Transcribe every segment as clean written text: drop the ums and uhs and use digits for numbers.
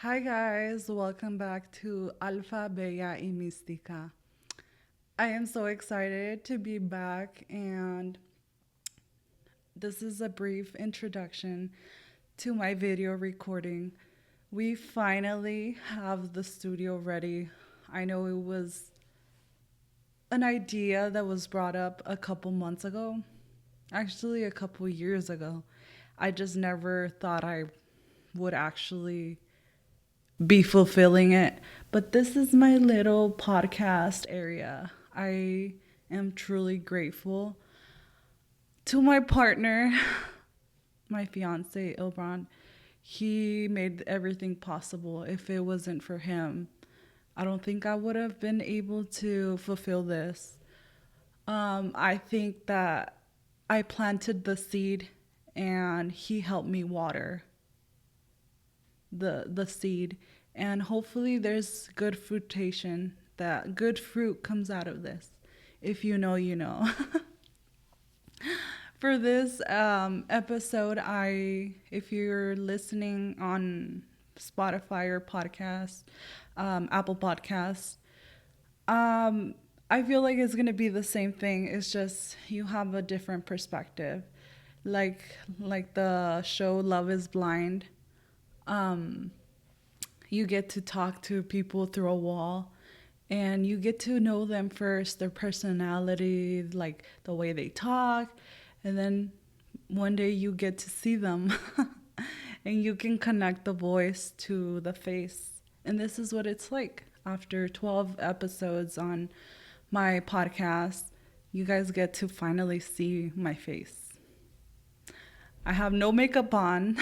Hi guys, welcome back to Alfa Bella y Mística. I am so excited to be back, and this is a brief introduction to my video recording. We finally have the studio ready. I know it was an idea that was brought up a couple months ago, actually, a couple years ago. I just never thought I would actually be fulfilling it. But this is my little podcast area. I am truly grateful to my partner, my fiance, Ilbron. He made everything possible. If it wasn't for him, I don't think I would have been able to fulfill this. I think that I planted the seed and he helped me water the seed, and hopefully there's good fruitation, that good fruit comes out of this. If you know, you know. For this episode, I if you're listening on Spotify or podcast, Apple Podcasts, I feel like it's gonna be the same thing. It's just you have a different perspective, like like the show Love Is Blind. um, you get to talk to people through a wall, and you get to know them first, their personality, like the way they talk, and then one day you get to see them and you can connect the voice to the face. And this is what it's like after 12 episodes on my podcast. You guys get to finally see my face. I have no makeup on,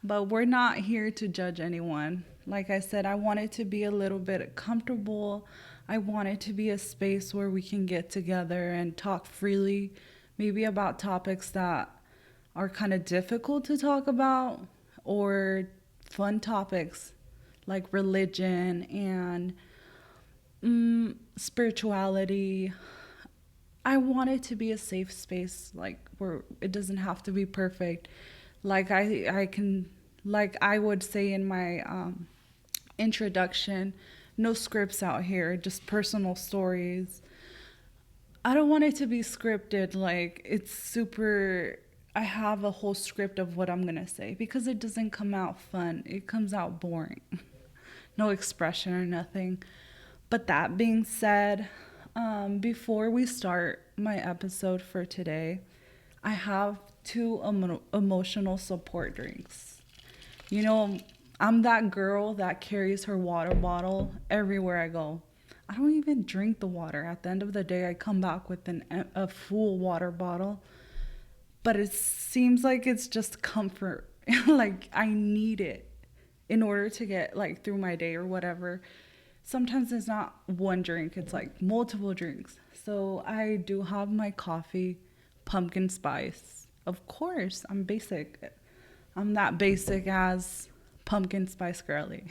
but we're not here to judge anyone. Like I said, I want it to be a little bit comfortable. I want it to be a space where we can get together and talk freely, maybe about topics that are kind of difficult to talk about, or fun topics like religion and spirituality. I want it to be a safe space, like where it doesn't have to be perfect. Like I would say in my introduction, no scripts out here, just personal stories. I don't want it to be scripted, like it's super. I have a whole script of what I'm gonna say because it doesn't come out fun. It comes out boring. No expression or nothing. But that being said, before we start my episode for today, I have two emotional support drinks. You know, I'm that girl that carries her water bottle everywhere I go. I don't even drink the water. At the end of the day, I come back with a full water bottle. But it seems like it's just comfort. Like I need it in order to get like through my day or whatever. Sometimes it's not one drink, it's like multiple drinks. So I do have my coffee, pumpkin spice. Of course, I'm basic. I'm that basic as pumpkin spice girly.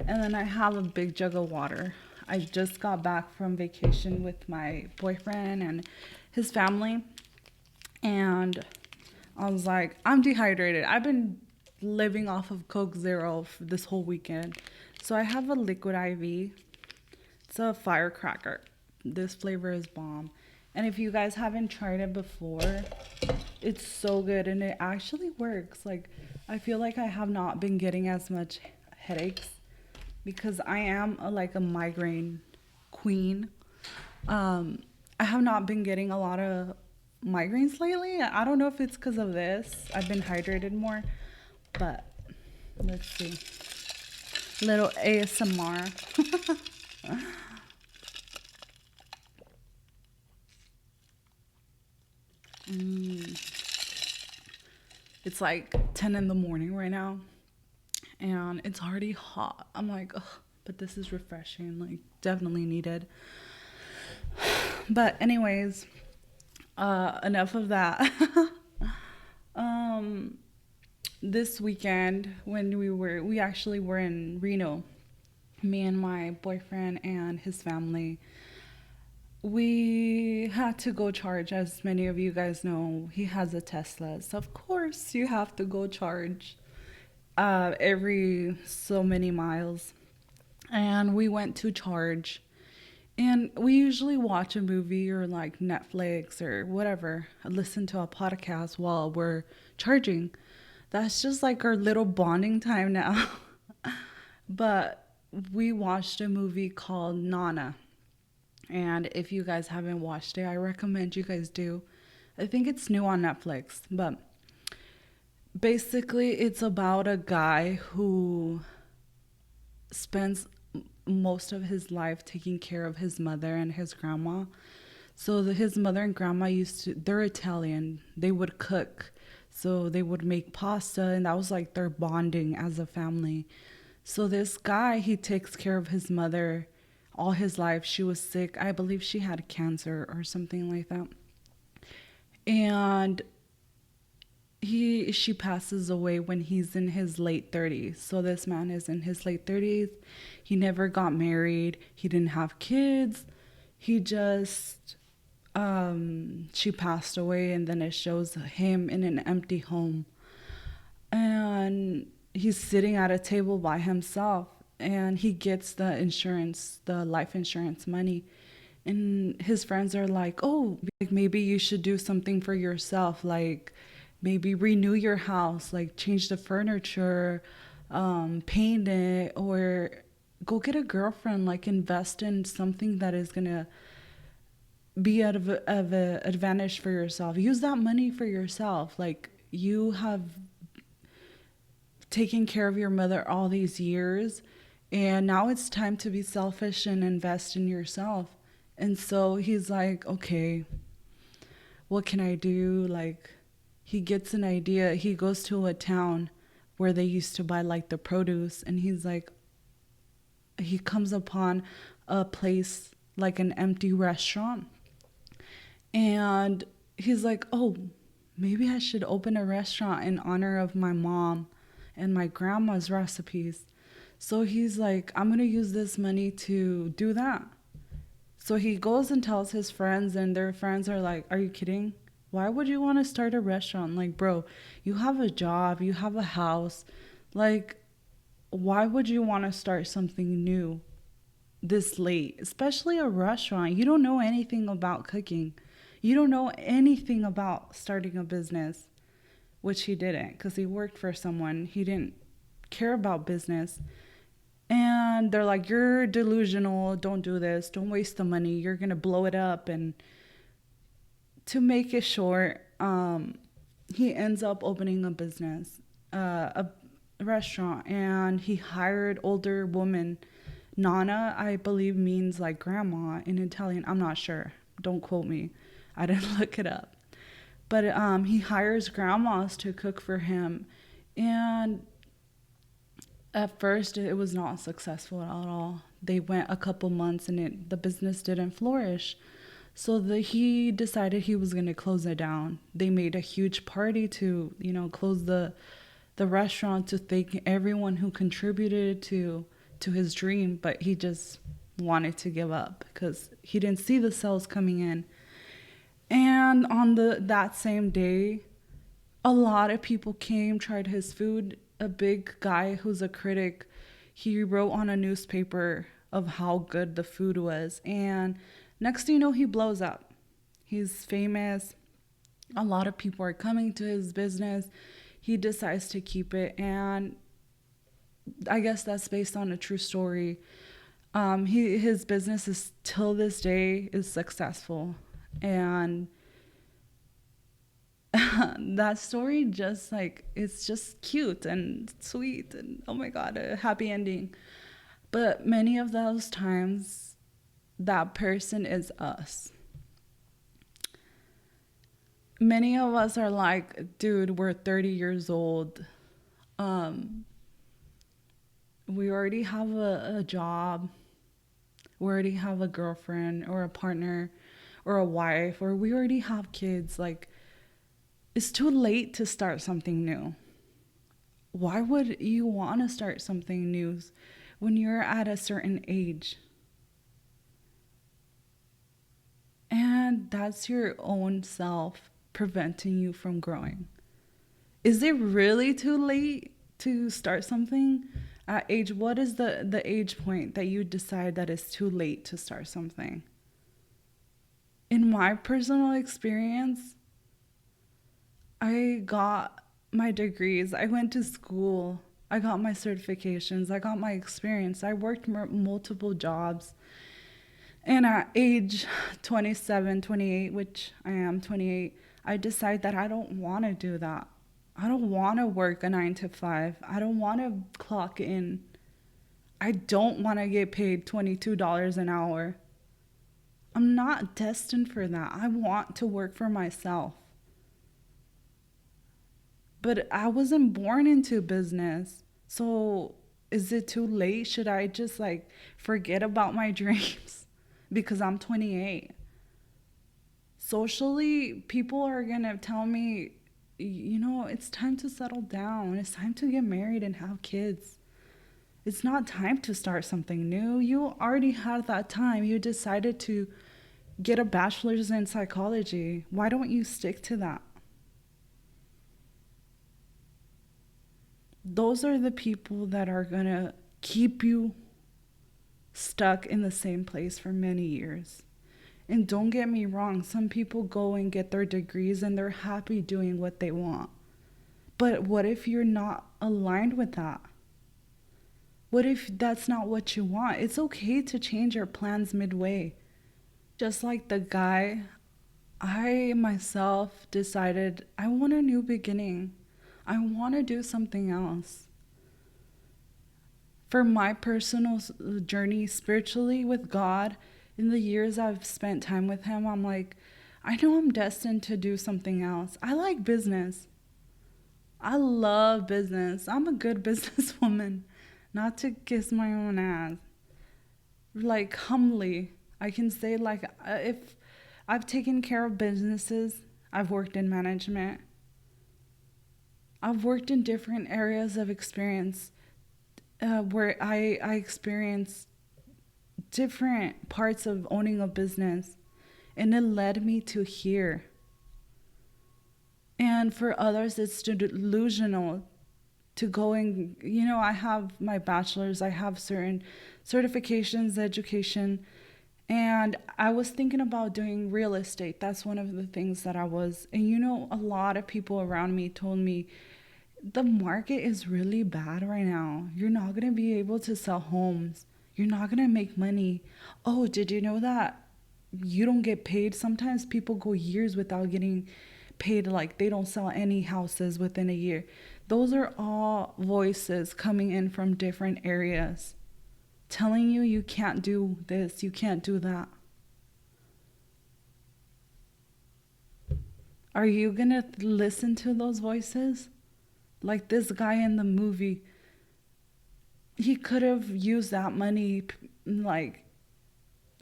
And then I have a big jug of water. I just got back from vacation with my boyfriend and his family, and I was like, I'm dehydrated. I've been living off of Coke Zero for this whole weekend. So I have a liquid IV. It's a firecracker. This flavor is bomb. And if you guys haven't tried it before, it's so good and it actually works. Like, I feel like I have not been getting as much headaches because I am like a migraine queen. Um, I have not been getting a lot of migraines lately. I don't know if it's because of this. I've been hydrated more, but let's see. Little ASMR. It's like 10 in the morning right now, and it's already hot. I'm like, ugh, but this is refreshing. Like, definitely needed. But, anyways, enough of that. um, this weekend, when we actually were in Reno, me and my boyfriend and his family, we had to go charge. As many of you guys know, he has a Tesla, so of course you have to go charge. every so many miles. And we went to charge. And we usually watch a movie or like Netflix or whatever, listen to a podcast while we're charging. That's just like our little bonding time now. But we watched a movie called Nana. And if you guys haven't watched it, I recommend you guys do. I think it's new on Netflix, but basically it's about a guy who spends most of his life taking care of his mother and his grandma. So his mother and grandma used to, they're Italian. They would cook. So they would make pasta, and that was like their bonding as a family. So this guy, he takes care of his mother all his life. She was sick. I believe she had cancer or something like that. And she passes away when he's in his late 30s. So this man is in his late 30s. He never got married. He didn't have kids. He just she passed away, and then it shows him in an empty home. And he's sitting at a table by himself, and he gets the insurance, the life insurance money. And his friends are like, "Oh, like maybe you should do something for yourself, like maybe renew your house, like change the furniture, paint it, or go get a girlfriend, like invest in something that is gonna be of a advantage for yourself. Use that money for yourself. Like you have taken care of your mother all these years, and now it's time to be selfish and invest in yourself." And so he's like, "Okay, what can I do?" Like he gets an idea. He goes to a town where they used to buy like the produce, and he's like, he comes upon a place like an empty restaurant, and he's like, "Oh, maybe I should open a restaurant in honor of my mom and my grandma's recipes." So he's like, "I'm going to use this money to do that." So he goes and tells his friends, and their friends are like, "Are you kidding? Why would you want to start a restaurant? Like, bro, you have a job, you have a house. Like, why would you want to start something new this late, especially a restaurant? You don't know anything about cooking. You don't know anything about starting a business," which he didn't because he worked for someone. He didn't care about business. And they're like, "You're delusional. Don't do this. Don't waste the money. You're going to blow it up." And to make it short, he ends up opening a business, a restaurant, and he hired older woman. Nana, I believe, means like grandma in Italian. I'm not sure. Don't quote me. I didn't look it up. But he hires grandmas to cook for him. And at first, it was not successful at all. They went a couple months, and the business didn't flourish. So he decided he was going to close it down. They made a huge party to, close the restaurant, to thank everyone who contributed to his dream, but he just wanted to give up because he didn't see the sales coming in. And on that same day, a lot of people came, tried his food. A big guy who's a critic, he wrote on a newspaper of how good the food was. And next thing you know, he blows up. He's famous. A lot of people are coming to his business. He decides to keep it. And I guess that's based on a true story. His business is till this day is successful. And that story just like it's just cute and sweet, and oh my god, a happy ending. But many of those times, that person is us. Many of us are like, "Dude, we're 30 years old. um we already have a job. We already have a girlfriend or a partner or a wife, or we already have kids. Like, it's too late to start something new. Why would you want to start something new when you're at a certain age?" And that's your own self preventing you from growing. Is it really too late to start something? At age, what is the age point that you decide that it's too late to start something? In my personal experience, I got my degrees. I went to school. I got my certifications. I got my experience. I worked multiple jobs. And at age 27, 28, which I am 28, I decide that I don't want to do that. I don't want to work a 9 to 5. I don't want to clock in. I don't want to get paid $22 an hour. I'm not destined for that. I want to work for myself. But I wasn't born into business. So is it too late? Should I just like forget about my dreams because I'm 28? Socially, people are going to tell me, you know, it's time to settle down. It's time to get married and have kids. It's not time to start something new. You already had that time. You decided to get a bachelor's in psychology. Why don't you stick to that? Those are the people that are going to keep you stuck in the same place for many years. And don't get me wrong, some people go and get their degrees and they're happy doing what they want. But what if you're not aligned with that? What if that's not what you want? It's okay to change your plans midway. Just like the guy, I myself decided I want a new beginning. I want to do something else. For my personal journey spiritually with God, in the years I've spent time with Him, I'm like, I know I'm destined to do something else. I like business. I love business. I'm a good businesswoman. Not to kiss my own ass. Like, humbly, I can say, like, if I've taken care of businesses, I've worked in management. I've worked in different areas of experience where I experienced different parts of owning a business, and it led me to here. And for others, it's delusional to go and, you know, I have my bachelor's, I have certain certifications, education, and I was thinking about doing real estate. That's one of the things that I was. And, you know, a lot of people around me told me, the market is really bad right now. You're not going to be able to sell homes. You're not going to make money. Oh, did you know that you don't get paid? Sometimes people go years without getting paid, like they don't sell any houses within a year. Those are all voices coming in from different areas telling you you can't do this, you can't do that. Are you going to listen to those voices? Like this guy in the movie, he could have used that money, like,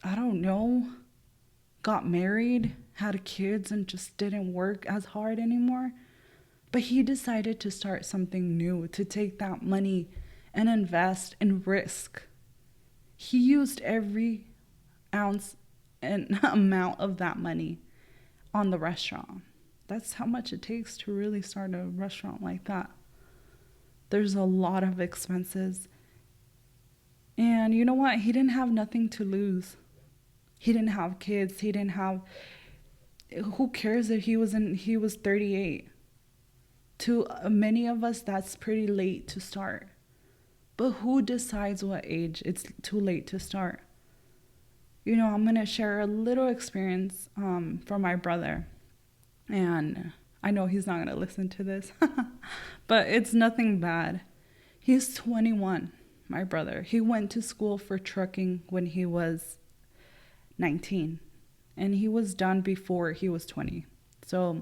I don't know, got married, had kids, and just didn't work as hard anymore. But he decided to start something new, to take that money and invest and risk. He used every ounce and amount of that money on the restaurant. That's how much it takes to really start a restaurant like that. There's a lot of expenses. And you know what? He didn't have nothing to lose. He didn't have kids. He didn't have... Who cares if he was 38? To many of us, that's pretty late to start. But who decides what age it's too late to start? You know, I'm going to share a little experience from my brother. And I know he's not going to listen to this, but it's nothing bad. He's 21, my brother. He went to school for trucking when he was 19, and he was done before he was 20. So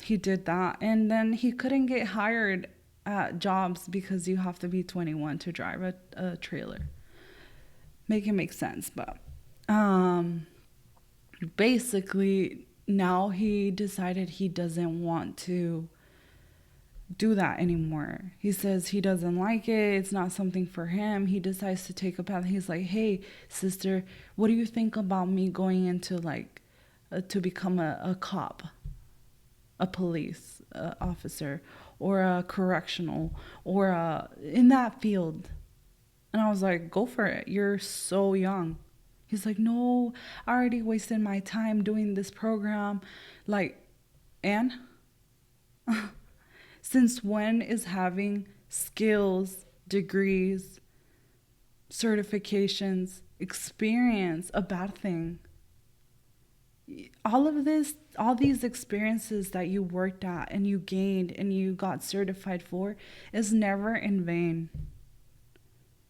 he did that, and then he couldn't get hired at jobs because you have to be 21 to drive a trailer. Make it make sense, but basically now he decided he doesn't want to do that anymore. He says he doesn't like it. It's not something for him. He decides to take a path. He's like, hey, sister, what do you think about me going into like to become a cop, a police? officer or a correctional or in that field. And I was like, go for it. You're so young. He's like, no, I already wasted my time doing this program. Like, and since when is having skills, degrees, certifications, experience a bad thing? All of this, all these experiences that you worked at and you gained and you got certified for is never in vain.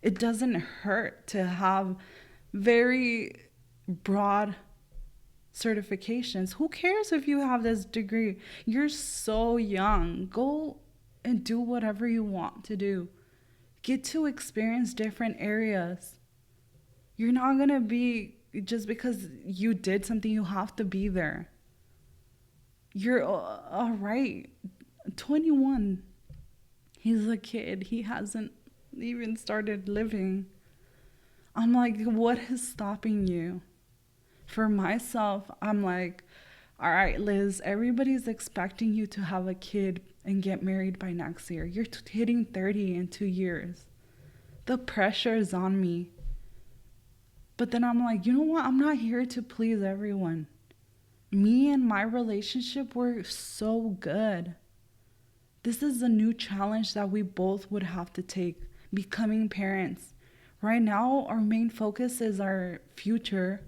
It doesn't hurt to have very broad certifications. Who cares if you have this degree? You're so young. Go and do whatever you want to do. Get to experience different areas. You're not going to be, just because you did something, you have to be there. You're all right. 21. He's a kid. He hasn't even started living. I'm like, what is stopping you? For myself, I'm like, all right, Liz, everybody's expecting you to have a kid and get married by next year. You're hitting 30 in 2 years. The pressure is on me. But then I'm like, you know what? I'm not here to please everyone. Me and my relationship were so good. This is a new challenge that we both would have to take, becoming parents. Right now, our main focus is our future,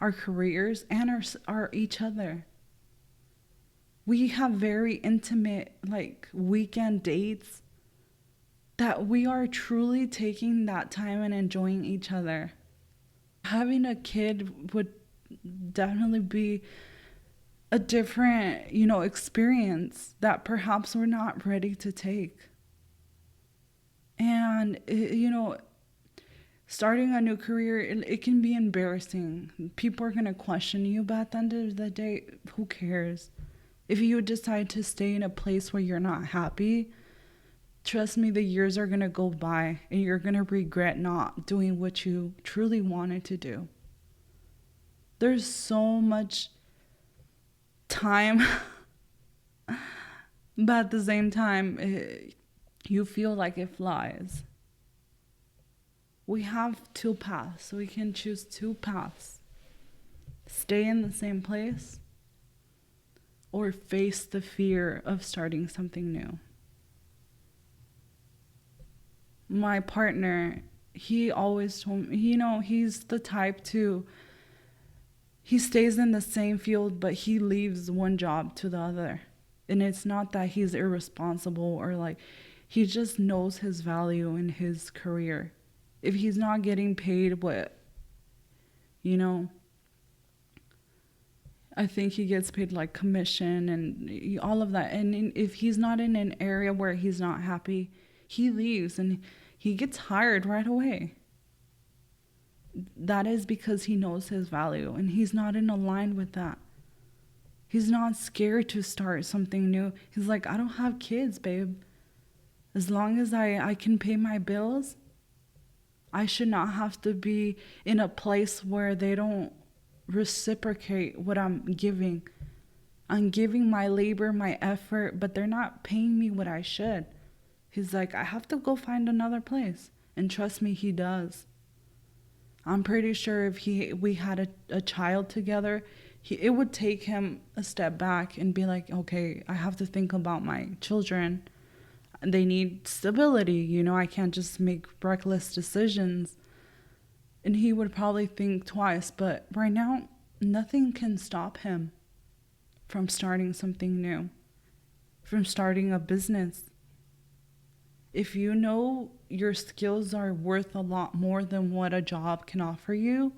our careers, and our each other. We have very intimate, like, weekend dates that we are truly taking that time and enjoying each other. Having a kid would definitely be a different, experience that perhaps we're not ready to take. And, starting a new career, it can be embarrassing. People are going to question you, but at the end of the day, who cares? If you decide to stay in a place where you're not happy, trust me, the years are going to go by and you're going to regret not doing what you truly wanted to do. There's so much time, but at the same time, you feel like it flies. We have two paths, so we can choose two paths. Stay in the same place or face the fear of starting something new. My partner, he always told me, he's the type to, he stays in the same field, but he leaves one job to the other. And it's not that he's irresponsible or like, he just knows his value in his career. If he's not getting paid I think he gets paid like commission and all of that. And if he's not in an area where he's not happy, he leaves and he gets hired right away. That is because he knows his value and he's not in a line with that. He's not scared to start something new. He's like, I don't have kids, babe. As long as I can pay my bills, I should not have to be in a place where they don't reciprocate what I'm giving. I'm giving my labor, my effort, but they're not paying me what I should. He's like, I have to go find another place. And trust me, he does. I'm pretty sure if we had a child together, it would take him a step back and be like, okay, I have to think about my children. They need stability, I can't just make reckless decisions. And he would probably think twice, but right now, nothing can stop him from starting something new, from starting a business. If you know your skills are worth a lot more than what a job can offer you,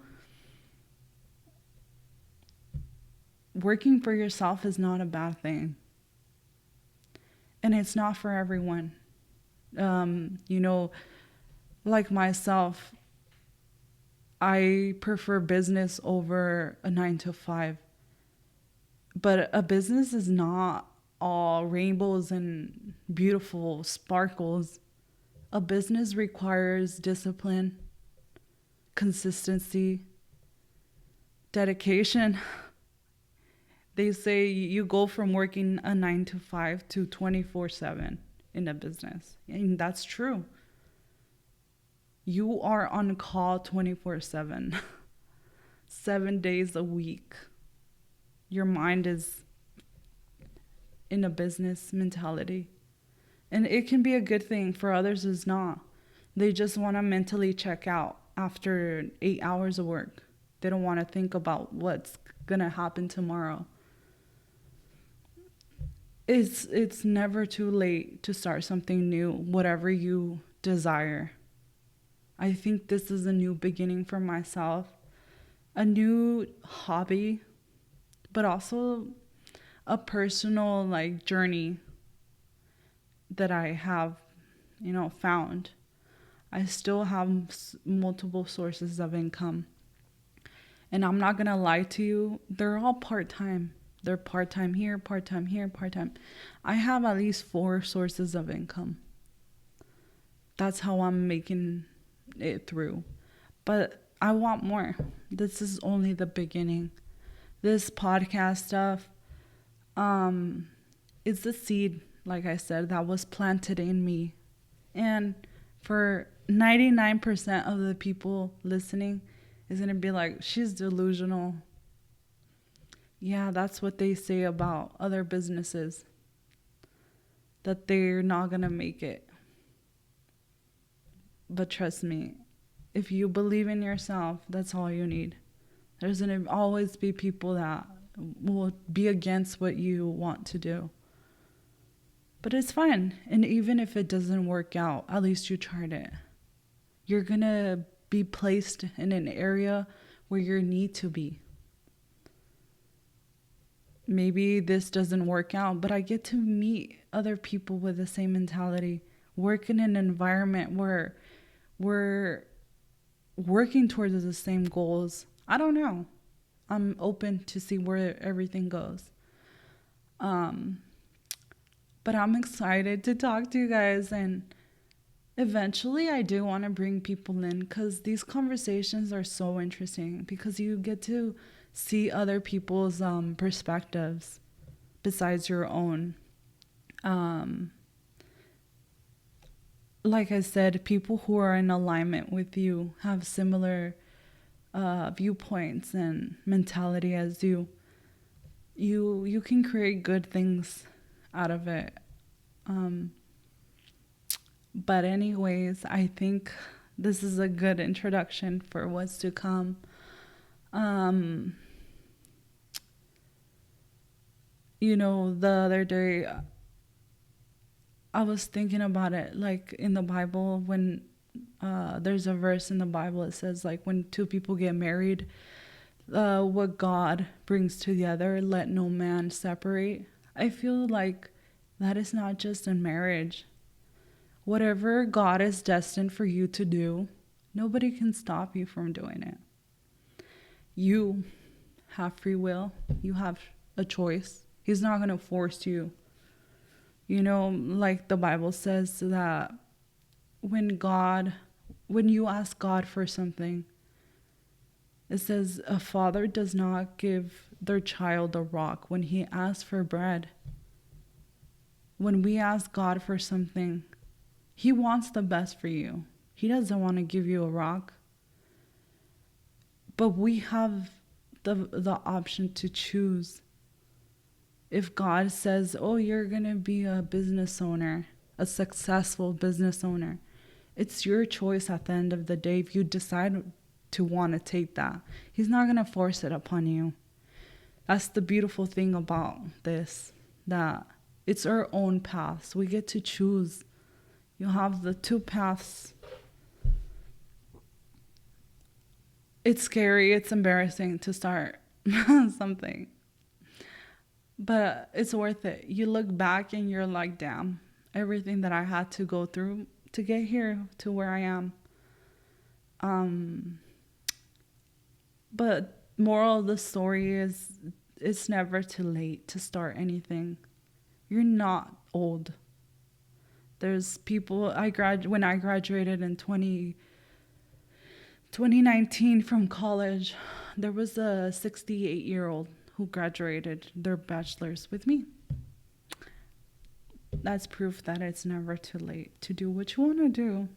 working for yourself is not a bad thing. And it's not for everyone. Like myself, I prefer business over a 9 to 5. But a business is not all rainbows and beautiful sparkles. A business requires discipline, consistency, dedication. They say you go from working a 9 to 5 to 24/7 in a business. And that's true. You are on call 24/7, 7 days a week. Your mind is in a business mentality. And it can be a good thing. For others, it's not. They just want to mentally check out after 8 hours of work. They don't want to think about what's going to happen tomorrow. It's never too late to start something new, whatever you desire. I think this is a new beginning for myself, a new hobby, but also a personal like journey that I have, found. I still have multiple sources of income. And I'm not going to lie to you, they're all part-time. They're part-time here, part-time here, part-time. I have at least 4 sources of income. That's how I'm making it through. But I want more. This is only the beginning. This podcast stuff, it's the seed, like I said, that was planted in me. And for 99% of the people listening, is going to be like, she's delusional. Yeah, that's what they say about other businesses, that they're not going to make it. But trust me, if you believe in yourself, that's all you need. There's going to always be people that will be against what you want to do. But it's fine. And even if it doesn't work out, at least you tried it. You're going to be placed in an area where you need to be. Maybe this doesn't work out, but I get to meet other people with the same mentality, work in an environment where we're working towards the same goals. I don't know. I'm open to see where everything goes. But I'm excited to talk to you guys, and eventually I do want to bring people in because these conversations are so interesting because you get to see other people's perspectives besides your own. Like I said, people who are in alignment with you have similar viewpoints and mentality as you. You can create good things out of it. But anyways, I think this is a good introduction for what's to come. The other day I was thinking about it, like in the Bible, when there's a verse in the Bible, it says like when 2 people get married, what God brings together, let no man separate. I feel like that is not just in marriage. Whatever God is destined for you to do, nobody can stop you from doing it. You have free will. You have a choice. He's not going to force you. Like the Bible says that when you ask God for something, it says a father does not give their child a rock when he asks for bread. When we ask God for something, he wants the best for you. He doesn't want to give you a rock. But we have the option to choose. If God says, oh, you're going to be a business owner, a successful business owner, it's your choice at the end of the day if you decide to want to take that. He's not going to force it upon you. That's the beautiful thing about this, that it's our own paths. We get to choose. You have the 2 paths. It's scary. It's embarrassing to start something. But it's worth it. You look back and you're like, damn, everything that I had to go through to get here to where I am. But moral of the story is it's never too late to start anything. You're not old. There's people, when I graduated in 2019 from college, there was a 68-year-old who graduated their bachelor's with me. That's proof that it's never too late to do what you want to do.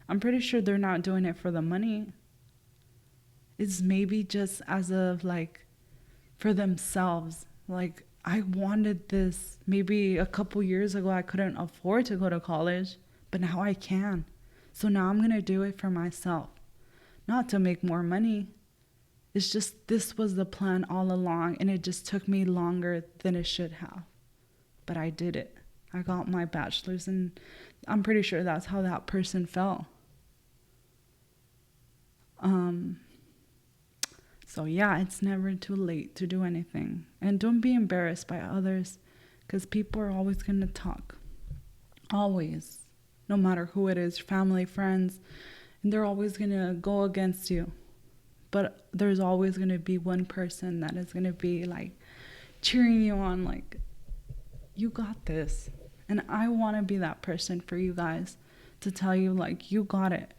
I'm pretty sure they're not doing it for the money. It's maybe just as of like for themselves. Like, I wanted this. Maybe a couple years ago, I couldn't afford to go to college, but now I can. So now I'm going to do it for myself. Not to make more money. It's just this was the plan all along, and it just took me longer than it should have. But I did it. I got my bachelor's, and I'm pretty sure that's how that person felt. So yeah, it's never too late to do anything. And don't be embarrassed by others, because people are always going to talk. Always. No matter who it is, family, friends, and they're always going to go against you. But there's always going to be one person that is going to be like cheering you on, like, you got this. And I want to be that person for you guys, to tell you, like, you got it.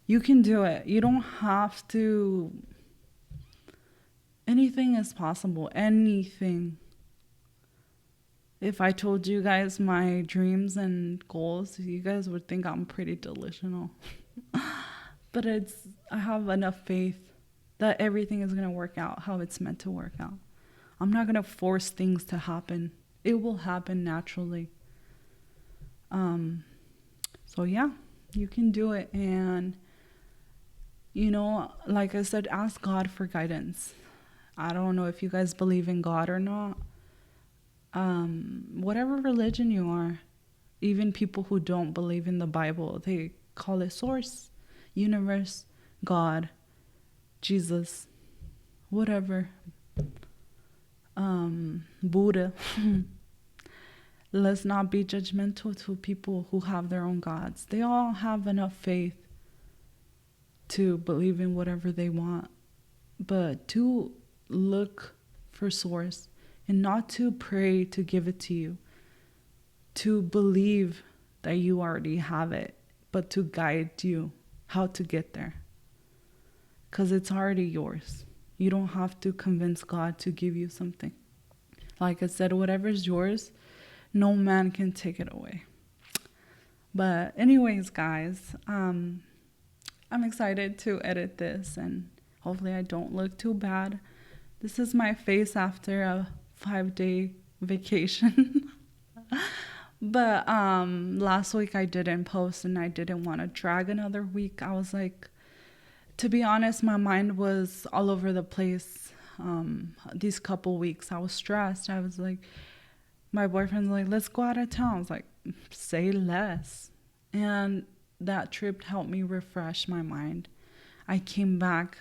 You can do it. You don't have to. Anything is possible. Anything. If I told you guys my dreams and goals, you guys would think I'm pretty delusional. But I have enough faith that everything is going to work out how it's meant to work out. I'm not going to force things to happen. It will happen naturally. So yeah, you can do it. And, you know, like I said, ask God for guidance. I don't know if you guys believe in God or not. Whatever religion you are, even people who don't believe in the Bible, they call it source, universe, God, Jesus, whatever, Buddha. Let's not be judgmental to people who have their own gods. They all have enough faith to believe in whatever they want, but to look for source and not to pray to give it to you, to believe that you already have it, but to guide you how to get there, because it's already yours. You don't have to convince God to give you something. Like I said, whatever's yours, no man can take it away. But anyways, guys, I'm excited to edit this, and hopefully I don't look too bad. This is my face after a 5-day vacation. But last week I didn't post, and I didn't want to drag another week. I was like, to be honest, my mind was all over the place. These couple weeks I was stressed. I was like, my boyfriend's like, let's go out of town. I was like, say less. And that trip helped me refresh my mind. I came back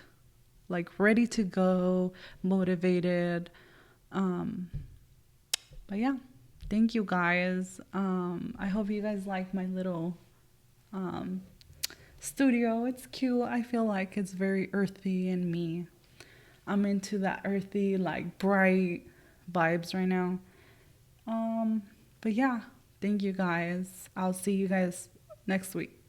like ready to go, motivated. But yeah, thank you guys. I hope you guys like my little studio. It's cute. I feel like it's very earthy and me. I'm into that earthy, like bright vibes right now. But yeah, thank you guys. I'll see you guys next week.